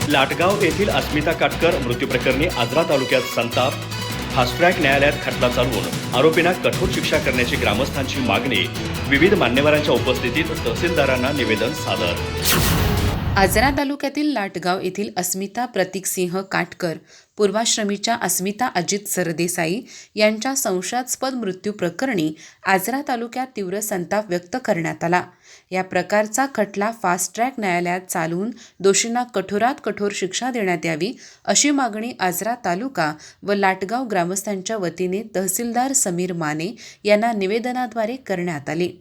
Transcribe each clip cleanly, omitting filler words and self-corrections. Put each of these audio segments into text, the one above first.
लाटगाव येथील अस्मिता काटकर मृत्यू प्रकरणी आजरा तालुक्यात संताप। फास्ट ट्रॅक न्यायालयात खटला चालवून आरोपींना कठोर शिक्षा करण्याची ग्रामस्थांची मागणी। विविध मान्यवरांच्या उपस्थितीत तहसीलदारांना निवेदन सादर। आजरा तालुक्यातील लाटगाव येथील अस्मिता प्रतीकसिंह काटकर पूर्वाश्रमीच्या अस्मिता अजित सरदेसाई यांच्या संशयास्पद मृत्यू प्रकरणी आजरा तालुक्यात तीव्र संताप व्यक्त करण्यात आला। या प्रकारचा खटला फास्ट ट्रॅक न्यायालयात चालवून दोषींना कठोरात कठोर शिक्षा देण्यात यावी अशी मागणी आजरा तालुका व लाटगाव ग्रामस्थांच्या वतीने तहसीलदार समीर माने यांना निवेदनाद्वारे करण्यात आली।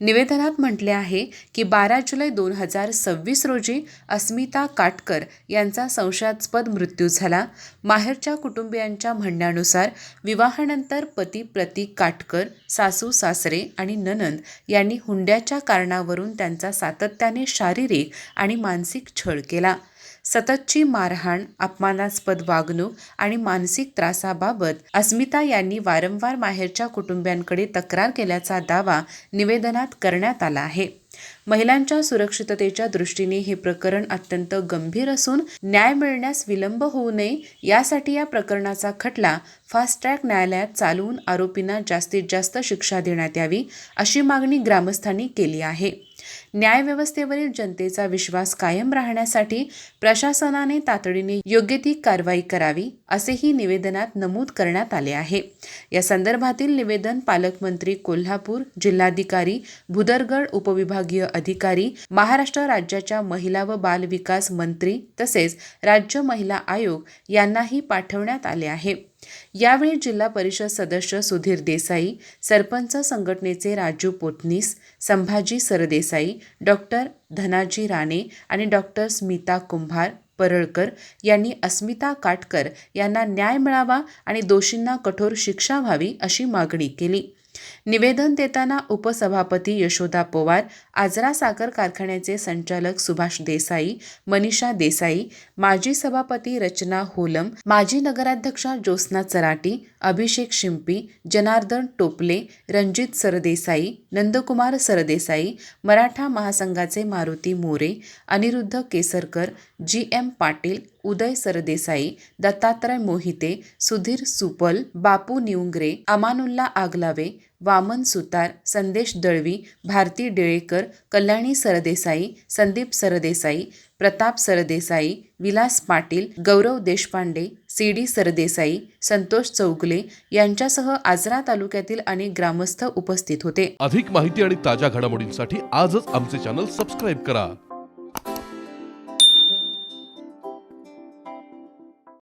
निवेदनात म्हटले आहे की 12 जुलै 2026 रोजी अस्मिता काटकर यांचा संशयास्पद मृत्यू झाला। माहेरच्या कुटुंबियांच्या म्हणण्यानुसार विवाहानंतर पती प्रतीक काटकर, सासू सासरे आणि नणंद यांनी हुंड्याच्या कारणावरून त्यांचा सातत्याने शारीरिक आणि मानसिक छळ केला। सततची मारहाण, अपमानास्पद वागणूक आणि मानसिक त्रासाबाबत अस्मिता यांनी वारंवार माहेरच्या कुटुंबियांकडे तक्रार केल्याचा दावा निवेदनात करण्यात आला आहे। महिलांच्या सुरक्षिततेच्या दृष्टीने हे प्रकरण अत्यंत गंभीर असून न्याय मिळण्यास विलंब होऊ नये यासाठी या प्रकरणाचा खटला फास्ट ट्रॅक न्यायालयात चालवून आरोपींना जास्तीत जास्त शिक्षा देण्यात यावी अशी मागणी ग्रामस्थांनी केली आहे। न्यायव्यवस्थेवरील जनतेचा विश्वास कायम राहण्यासाठी प्रशासनाने तातडीने योग्य ती कारवाई करावी असेही निवेदनात नमूद करण्यात आले आहे। या संदर्भातील निवेदन पालकमंत्री कोल्हापूर, जिल्हाधिकारी भुदरगड, उपविभागीय अधिकारी, महाराष्ट्र राज्याच्या महिला व बाल विकास मंत्री तसेच राज्य महिला आयोग यांनाही पाठवण्यात आले आहे। यावेळी जिल्हा परिषद सदस्य सुधीर देसाई, सरपंच संघटनेचे राजू पोतनीस, संभाजी सरदेसाई, डॉक्टर धनाजी राणे आणि डॉक्टर स्मिता कुंभार परळकर यांनी अस्मिता काटकर यांना न्याय मिळावा आणि दोषींना कठोर शिक्षा व्हावी अशी मागणी केली। निवेदन देताना उपसभापती यशोदा पवार, आजरा साखर कारखान्याचे संचालक सुभाष देसाई, मनीषा देसाई, माजी सभापती रचना होलम, माजी नगराध्यक्षा ज्योत्स्ना चराटी, अभिषेक शिंपी, जनार्दन टोपले, रणजित सरदेसाई, नंदकुमार सरदेसाई, मराठा महासंघाचे मारुती मोरे, अनिरुद्ध केसरकर, GM पाटील, उदय सरदेसाई, दत्तात्रय मोहिते, सुधीर सुपल, बापू निउंगरे, अमानुल्ला आगलावे, वामन सुतार, संदेश दळवी, भारती डेळेकर, कल्याणी सरदेसाई, संदीप सरदेसाई, प्रताप सरदेसाई, विलास पाटील, गौरव देशपांडे, CD सरदेसाई, संतोष चौगले यांच्यासह आजरा तालुक्यातील अनेक ग्रामस्थ उपस्थित होते। अधिक माहिती आणि ताज्या घडामोडींसाठी आजच आमचे चॅनल सबस्क्राइब करा।